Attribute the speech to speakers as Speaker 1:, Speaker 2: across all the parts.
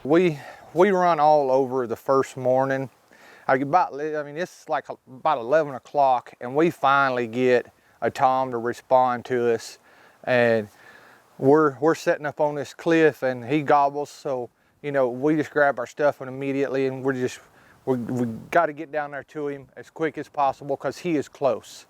Speaker 1: We run all over the first morning. It's like about 11 o'clock, and we finally get a tom to respond to us, and we're setting up on this cliff, and he gobbles. So we just grab our stuff and immediately, and we got to get down there to him as quick as possible because he is close.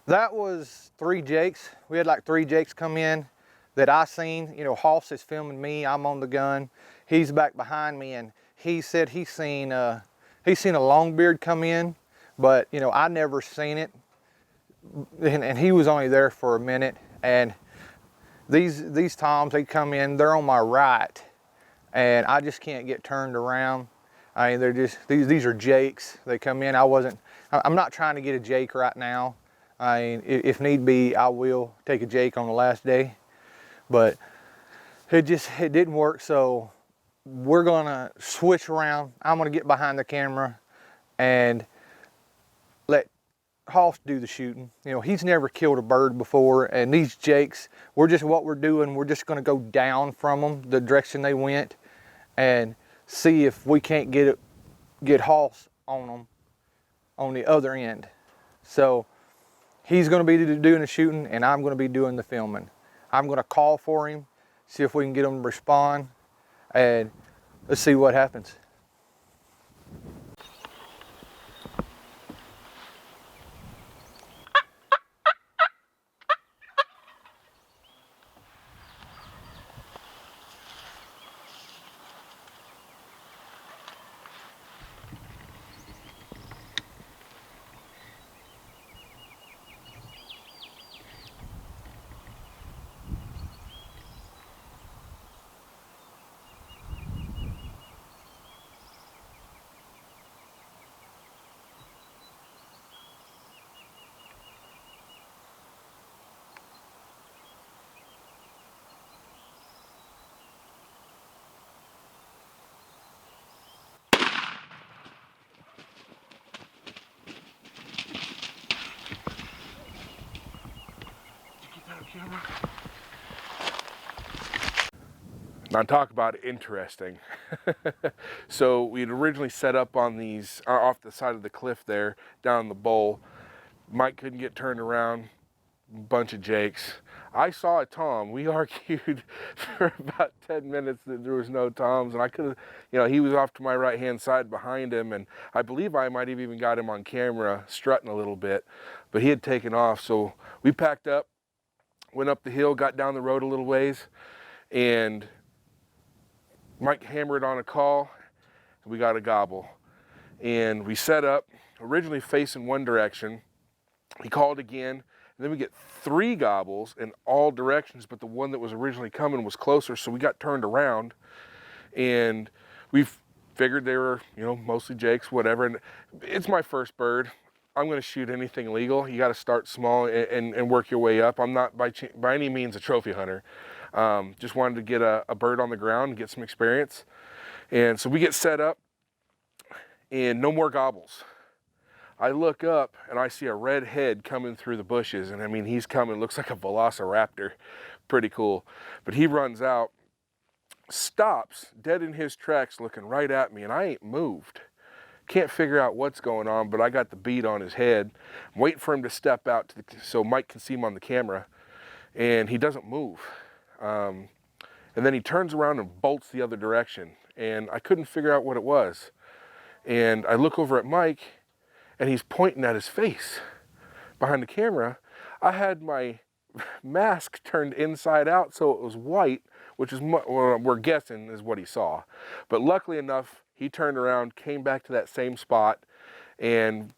Speaker 1: That was 3 jakes. We had like 3 jakes come in that I seen. Hoss is filming me. I'm on the gun. He's back behind me, and he said he's seen a longbeard come in, but I never seen it. And he was only there for a minute. And these toms, they come in. They're on my right, and I just can't get turned around. I mean, they're just these are jakes. They come in. I'm not trying to get a jake right now. I mean, if need be, I will take a jake on the last day, but it didn't work. So we're gonna switch around. I'm gonna get behind the camera and let Hoss do the shooting. You know, he's never killed a bird before, and these jakes, we're just gonna go down from them the direction they went and see if we can't get Hoss on them on the other end. So he's gonna be doing the shooting and I'm gonna be doing the filming. I'm gonna call for him, see if we can get him to respond, and let's see what happens.
Speaker 2: Now talk about interesting. So we'd originally set up on these off the side of the cliff there, down the bowl. Mike couldn't get turned around, bunch of jakes. I saw a tom. We argued for about 10 minutes that there was no toms, and I could have, you know, he was off to my right hand side behind him, and I believe I might have even got him on camera strutting a little bit, but he had taken off. So we packed up, went up the hill, got down the road a little ways, and Mike hammered on a call, and we got a gobble. And we set up, originally facing one direction. He called again, and then we get 3 gobbles in all directions, but the one that was originally coming was closer, so we got turned around, and we figured they were, you know, mostly jakes, whatever. And it's my first bird. I'm going to shoot anything legal. You got to start small and work your way up. I'm not by any means a trophy hunter. Just wanted to get a bird on the ground and get some experience. And so we get set up and no more gobbles. I look up and I see a red head coming through the bushes. And I mean, he's coming, looks like a velociraptor. Pretty cool. But he runs out, stops dead in his tracks looking right at me, and I ain't moved. Can't figure out what's going on, but I got the bead on his head. I'm waiting for him to step out so Mike can see him on the camera, and he doesn't move. And then he turns around and bolts the other direction, and I couldn't figure out what it was. And I look over at Mike, and he's pointing at his face behind the camera. I had my mask turned inside out so it was white, which is what we're guessing is what he saw. But luckily enough, he turned around, came back to that same spot, and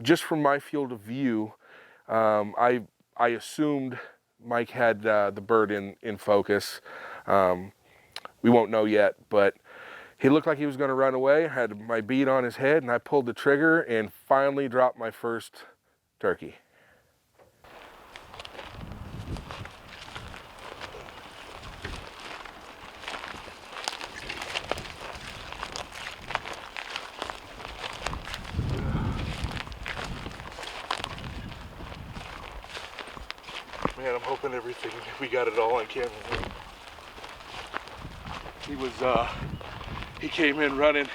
Speaker 2: just from my field of view, I assumed Mike had the bird in focus. We won't know yet, but he looked like he was going to run away. I had my bead on his head, and I pulled the trigger and finally dropped my first turkey. Man, I'm hoping we got it all on camera. He came in running.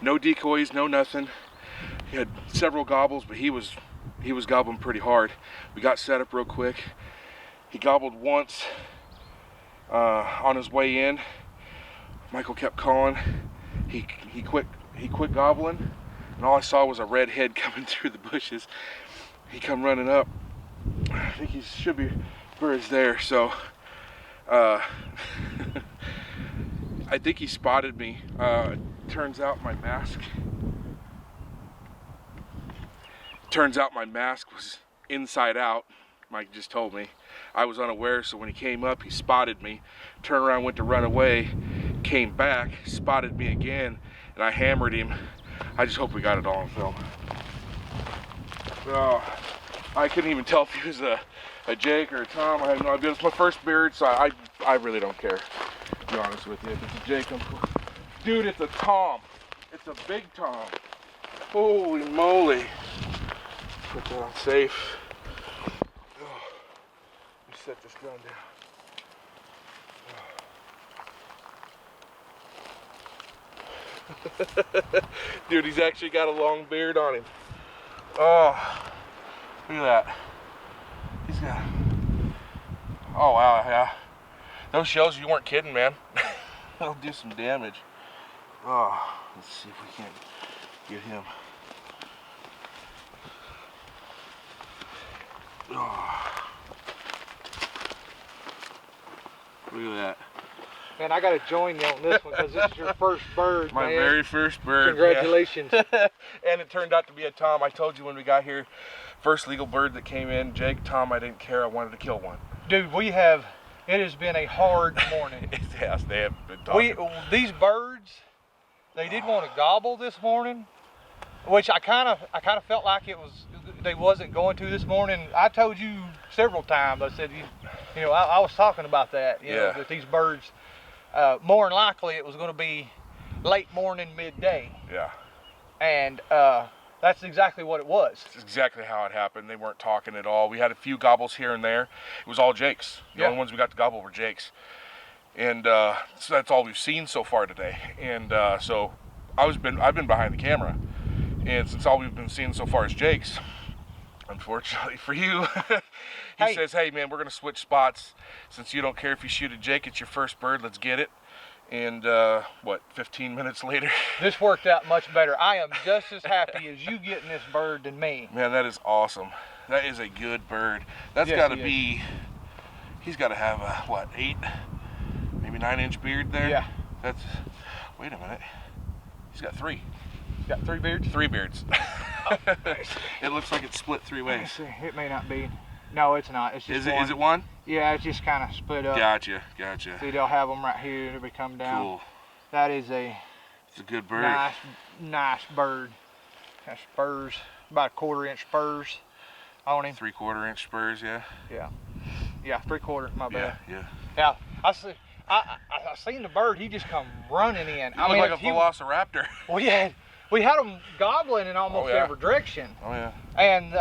Speaker 2: No decoys, no nothing. He had several gobbles, but he was gobbling pretty hard. We got set up real quick. He gobbled once on his way in. Michael kept calling. He quit gobbling, and all I saw was a red head coming through the bushes. He come running up. I think he should be birds there, so I think he spotted me. Turns out my mask was inside out. Mike just told me. I was unaware, so when he came up, he spotted me, turned around, went to run away, came back, spotted me again, and I hammered him. I just hope we got it all on film. I couldn't even tell if he was a jake or a tom. I have no idea. It's my first bird, so I really don't care, to be honest with you. If it's a jake, I'm cool. Dude, it's a tom. It's a big tom. Holy moly. Put that on safe. Oh, let me set this gun down. Dude, he's actually got a long beard on him. Oh, look at that. He's got. Oh wow, yeah. Those shells, you weren't kidding, man. They'll do some damage. Oh, let's see if we can get him. Oh. Look at that.
Speaker 1: Man, I gotta join you on this one because this is your first bird,
Speaker 2: My
Speaker 1: man.
Speaker 2: very first bird.
Speaker 1: Congratulations.
Speaker 2: Yeah. And it turned out to be a tom. I told you when we got here, first legal bird that came in, Jake, Tom, I didn't care. I wanted to kill one.
Speaker 1: Dude, it has been a hard morning.
Speaker 2: Yes, they have been talking.
Speaker 1: These birds, they did want to gobble this morning, which I kind of felt like they wasn't going to this morning. I told you several times. I said, I was talking about that. You know, that these birds, more than likely, it was going to be late morning, midday.
Speaker 2: Yeah.
Speaker 1: And that's exactly what it was.
Speaker 2: That's exactly how it happened. They weren't talking at all. We had a few gobbles here and there. It was all Jake's. The only ones we got to gobble were Jake's. And so that's all we've seen so far today. And so I've been behind the camera. And since all we've been seeing so far is Jake's, unfortunately for you, he says, hey man, we're gonna switch spots. Since you don't care if you shoot at Jake, it's your first bird, let's get it. And 15 minutes later.
Speaker 1: This worked out much better. I am just as happy as you getting this bird than me.
Speaker 2: Man, that is awesome. That is a good bird. That's gotta be, he's gotta have a, 8, maybe 9-inch beard there?
Speaker 1: Yeah.
Speaker 2: That's, wait a minute. He's got 3.
Speaker 1: He's got 3 beards?
Speaker 2: 3 beards.
Speaker 1: Oh, nice.
Speaker 2: It looks like it's split 3 ways.
Speaker 1: Let me see. It may not be. No, it's not. It's just one.
Speaker 2: Is it one?
Speaker 1: Yeah, it's just kind of split up.
Speaker 2: Gotcha.
Speaker 1: See, they'll have them right here. They'll be come down.
Speaker 2: Cool.
Speaker 1: That is
Speaker 2: It's a good bird.
Speaker 1: Nice bird. Got spurs, about a 1/4-inch spurs on him.
Speaker 2: 3/4-inch spurs, yeah.
Speaker 1: Yeah, 3/4. My bad.
Speaker 2: Yeah.
Speaker 1: I seen the bird. He just come running in.
Speaker 2: I mean, like a velociraptor.
Speaker 1: Well, yeah, we had him gobbling in almost every direction.
Speaker 2: Oh yeah.
Speaker 1: And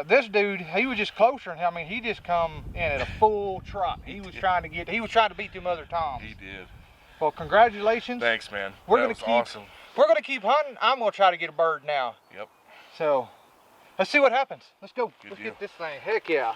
Speaker 1: this dude, he was just closer, and I mean, he just come in at a full trot. He was trying to beat them other toms.
Speaker 2: He did.
Speaker 1: Well, congratulations.
Speaker 2: Thanks, man.
Speaker 1: We're
Speaker 2: Awesome.
Speaker 1: We're gonna keep hunting. I'm gonna try to get a bird now.
Speaker 2: Yep.
Speaker 1: So, let's see what happens. Let's go.
Speaker 2: Good
Speaker 1: Let's
Speaker 2: deal.
Speaker 1: get this thing. Heck yeah.